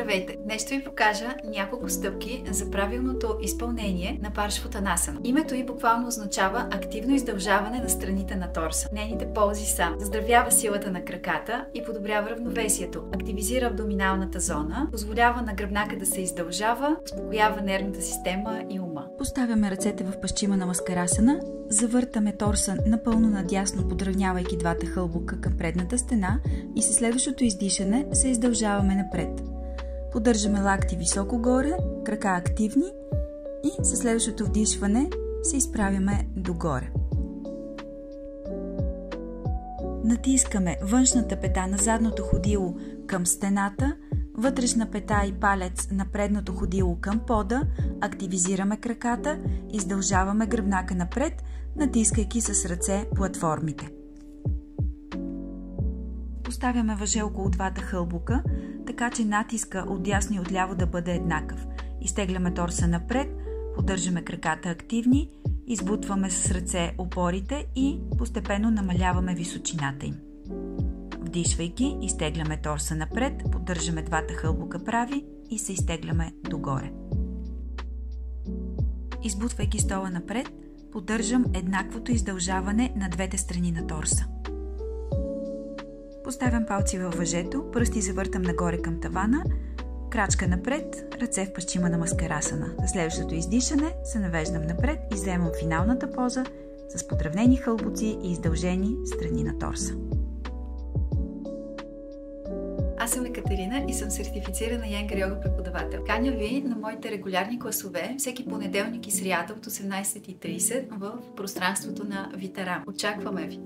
Здравейте! Днес ще ви покажа няколко стъпки за правилното изпълнение на Паршвотанасана. Името й буквално означава активно издължаване на страните на торса. Нейните ползи са: заздравява силата на краката и подобрява равновесието, активизира абдоминалната зона, позволява на гръбнака да се издължава, успокоява нервната система и ума. Поставяме ръцете в Паschimanamaskarasana, завъртаме торса напълно надясно, подравнявайки двата хълбока към предната стена и със следващото издишане се издължаваме напред. Поддържаме лакти високо горе, крака активни и със следващото вдишване се изправяме догоре. Натискаме външната пета на задното ходило към стената, вътрешна пета и палец на предното ходило към пода, активизираме краката, издължаваме гръбнака напред, натискайки с ръце платформите. Поставяме въже около двата хълбока, така че натиска от дясно и отляво да бъде еднакъв. Изтегляме торса напред, поддържаме краката активни, избутваме с ръце опорите и постепенно намаляваме височината им. Вдишвайки, изтегляме торса напред, поддържаме двата хълбока прави и се изтегляме догоре. Избутвайки стола напред, поддържам еднаквото издължаване на двете страни на торса. Поставям палци във въжето, пръсти завъртам нагоре към тавана, крачка напред, ръце в Паschimanamaskarasana. За следващото издишане се навеждам напред и вземам финалната поза с подравнени хълбоци и издължени страни на торса. Аз съм Екатерина и съм сертифицирана Iyengar йога преподавател. Каня ви на моите регулярни класове всеки понеделник и сряда от 18:30 в пространството на Витарам. Очакваме ви!